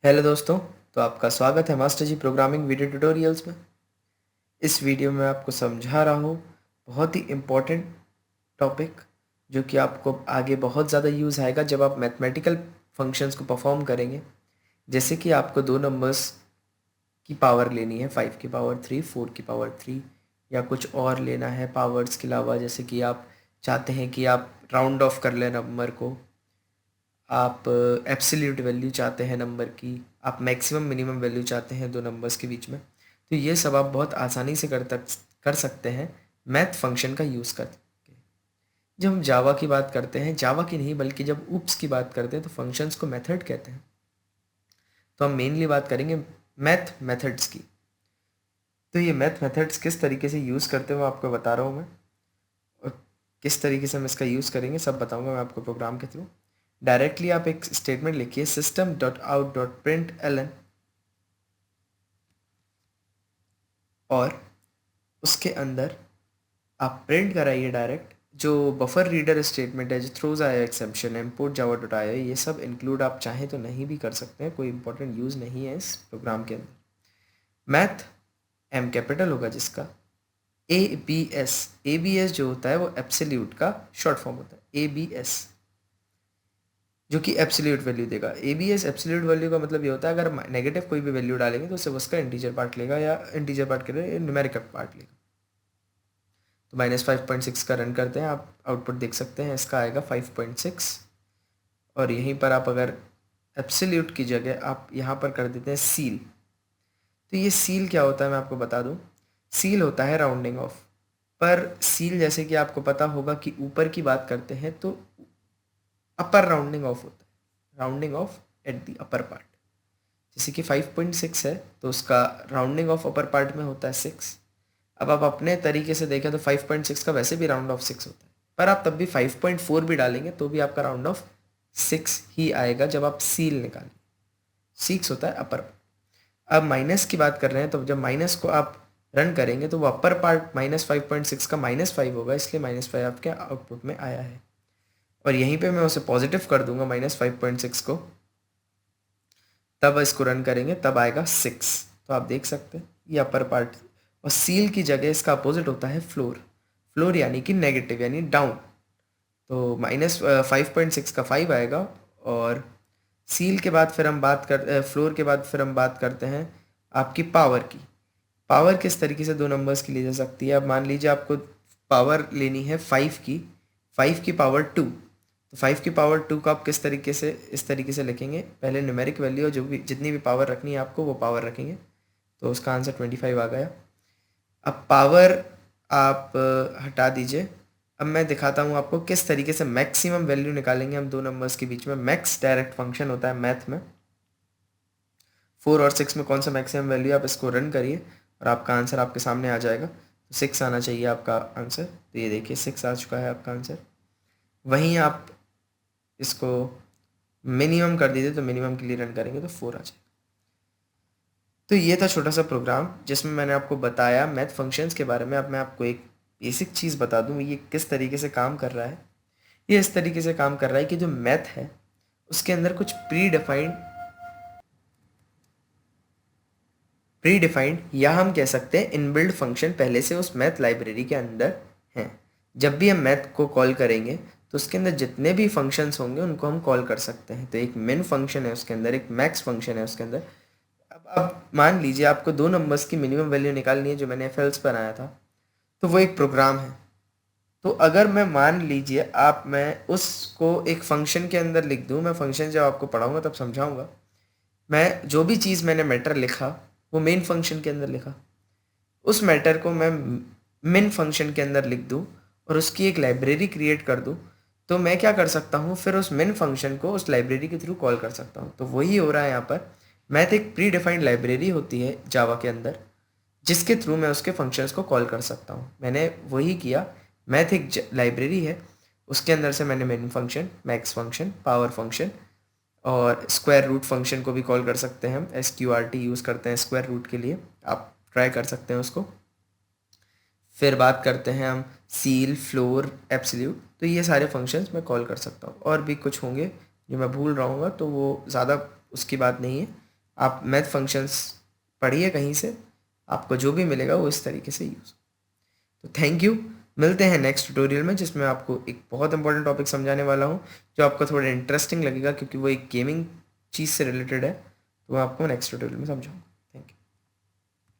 Hello दोस्तों। तो आपका स्वागत है मास्टर जी प्रोग्रामिंग वीडियो ट्यूटोरियल्स में। इस वीडियो में आपको समझा रहा हूँ बहुत ही इम्पोर्टेंट टॉपिक, जो कि आपको आगे बहुत ज़्यादा यूज़ आएगा जब आप मैथमेटिकल फंक्शंस को परफॉर्म करेंगे। जैसे कि आपको दो नंबर्स की पावर लेनी है, 5 की पावर 3, 4 की पावर 3, या कुछ और लेना है पावर्स के अलावा। जैसे कि आप चाहते हैं कि आप राउंड ऑफ कर लें नंबर को, आप एब्सोल्यूट वैल्यू चाहते हैं नंबर की, आप मैक्सिमम मिनिमम वैल्यू चाहते हैं दो नंबर्स के बीच में। तो ये सब आप बहुत आसानी से कर सकते हैं मैथ फंक्शन का यूज़ करके। जब हम जावा की बात करते हैं, जावा की नहीं बल्कि जब ऊप्स की बात करते हैं, तो फंक्शंस को मेथड कहते हैं। तो हम मेनली बात करेंगे मैथ मेथड्स की। तो ये मैथ मेथड्स किस तरीके से यूज़ करते हैं वो आपको बता रहा हूँ मैं, और किस तरीके से हम इसका यूज़ करेंगे सब बताऊंगा मैं आपको प्रोग्राम के थ्रू। डायरेक्टली आप एक स्टेटमेंट लिखिए, system dot out dot print L N, और उसके अंदर आप प्रिंट कराइए डायरेक्ट जो बफर रीडर स्टेटमेंट है, जो थ्रोज आया एक्सेप्शन, इम्पोर्ट जावा डॉट आया, ये सब इंक्लूड आप चाहें तो नहीं भी कर सकते हैं, कोई इंपॉर्टेंट यूज़ नहीं है इस प्रोग्राम के अंदर। मैथ एम कैपिटल होगा जिसका, ए बी एस जो होता है वो एब्सोल्यूट का शॉर्ट फॉर्म होता है, ए बी एस, जो कि एब्सोल्यूट वैल्यू देगा। A B S absolute value का मतलब ये होता है अगर नेगेटिव कोई भी वैल्यू डालेंगे तो सिर्फ उसका इंटीजर पार्ट लेगा, या इंटीजर पार्ट के लिए न्यूमेरिकल पार्ट लेगा। तो -5.6 का रन करते हैं, आप आउटपुट देख सकते हैं, इसका आएगा 5.6। और यहीं पर आप अगर एब्सोल्यूट की जगह आप यहाँ पर कर देते हैं सील। तो ये सील क्या होता है मैं आपको बता दूँ। सील होता है राउंडिंग ऑफ। पर सील जैसे कि आपको पता होगा कि ऊपर की बात करते हैं तो अपर राउंडिंग ऑफ होता है, rounding off at the upper part. जैसे कि 5.6 है तो उसका राउंडिंग ऑफ अपर पार्ट में होता है 6। अब आप अपने तरीके से देखें तो 5.6 का वैसे भी राउंड ऑफ 6 होता है, पर आप तब भी 5.4 भी डालेंगे तो भी आपका राउंड ऑफ 6 ही आएगा जब आप सील निकालें। 6 होता है अपर। अब माइनस की बात कर रहे हैं तो जब माइनस को आप रन करेंगे तो वो अपर पार्ट -5.6 का -5 होगा, इसलिए -5 आपके आउटपुट में आया है। और यहीं पे मैं उसे पॉजिटिव कर दूंगा -5.6 को, तब इसको रन करेंगे तब आएगा 6। तो आप देख सकते हैं ये अपर पार्ट। और सील की जगह इसका अपोजिट होता है फ्लोर। फ्लोर यानी कि नेगेटिव यानी डाउन। तो -5.6 का 5 आएगा। और सील के बाद फिर हम बात कर फ्लोर के बाद फिर हम बात करते हैं आपकी पावर की। पावर किस तरीके से दो नंबर्स की ली जा सकती है। अब मान लीजिए आपको पावर लेनी है 5 की, 5 की पावर 2। तो 5 की पावर 2 को आप किस तरीके से, इस तरीके से लिखेंगे, पहले न्यूमेरिक वैल्यू और जो भी जितनी भी पावर रखनी है आपको वो पावर रखेंगे। तो उसका आंसर 25 आ गया। अब पावर आप हटा दीजिए। अब मैं दिखाता हूँ आपको किस तरीके से मैक्सिमम वैल्यू निकालेंगे हम दो नंबर्स के बीच में। मैक्स डायरेक्ट फंक्शन होता है मैथ में। 4 और 6 में कौन सा मैक्सिमम वैल्यू, आप इसको रन करिए और आपका आंसर आपके सामने आ जाएगा। तो 6 आना चाहिए आपका आंसर। तो ये देखिए 6 आ चुका है आपका आंसर। वहीं आप इसको मिनिमम कर दीजिए, तो मिनिमम के लिए रन करेंगे तो 4 आ जाएगा। तो ये था छोटा सा प्रोग्राम जिसमें मैंने आपको बताया मैथ फंक्शंस के बारे में। अब मैं आपको एक बेसिक चीज़ बता दूं ये किस तरीके से काम कर रहा है। ये इस तरीके से काम कर रहा है कि जो मैथ है उसके अंदर कुछ प्री डिफाइंड या हम कह सकते हैं इनबिल्ड फंक्शन पहले से उस मैथ लाइब्रेरी के अंदर हैं। जब भी हम मैथ को कॉल करेंगे तो उसके अंदर जितने भी फंक्शंस होंगे उनको हम कॉल कर सकते हैं। तो एक मिन फंक्शन है उसके अंदर, एक मैक्स फंक्शन है उसके अंदर। अब मान लीजिए आपको दो नंबर्स की मिनिमम वैल्यू निकालनी है जो मैंने एफ पर आया था, तो वो एक प्रोग्राम है। तो अगर मैं मान लीजिए मैं उसको एक फंक्शन के अंदर लिख दूँ, मैं फंक्शन जब आपको पढ़ाऊँगा तब समझाऊँगा। मैं जो भी चीज़ मैंने मैटर लिखा वो मेन फंक्शन के अंदर लिखा, उस मैटर को मैं मिन फंक्शन के अंदर लिख दूँ और उसकी एक लाइब्रेरी क्रिएट कर दूँ, तो मैं क्या कर सकता हूँ, फिर उस मिन फंक्शन को उस लाइब्रेरी के थ्रू कॉल कर सकता हूँ। तो वही हो रहा है यहाँ पर। मैथ एक प्री डिफाइंड लाइब्रेरी होती है जावा के अंदर, जिसके थ्रू मैं उसके फंक्शंस को कॉल कर सकता हूँ। मैंने वही किया। मैथ एक लाइब्रेरी है, उसके अंदर से मैंने main function, max function, power function और स्क्वायर रूट फंक्शन को भी कॉल कर सकते हैं। हम SQRT यूज़ करते हैं स्क्वायर रूट के लिए, आप ट्राई कर सकते हैं उसको। फिर बात करते हैं हम सील, फ्लोर, एब्सोल्यूट। तो ये सारे फंक्शंस मैं कॉल कर सकता हूँ। और भी कुछ होंगे जो मैं भूल रहा हूँ तो वो ज़्यादा उसकी बात नहीं है। आप मैथ फंक्शंस पढ़िए कहीं से, आपको जो भी मिलेगा वो इस तरीके से यूज़। तो थैंक यू, मिलते हैं नेक्स्ट ट्यूटोरियल में जिसमें आपको एक बहुत इंपॉर्टेंट टॉपिक समझाने वाला हूँ जो आपको थोड़ा इंटरेस्टिंग लगेगा क्योंकि वो एक गेमिंग चीज़ से रिलेटेड है, तो मैं आपको नेक्स्ट ट्यूटोरियल में समझाऊँगा।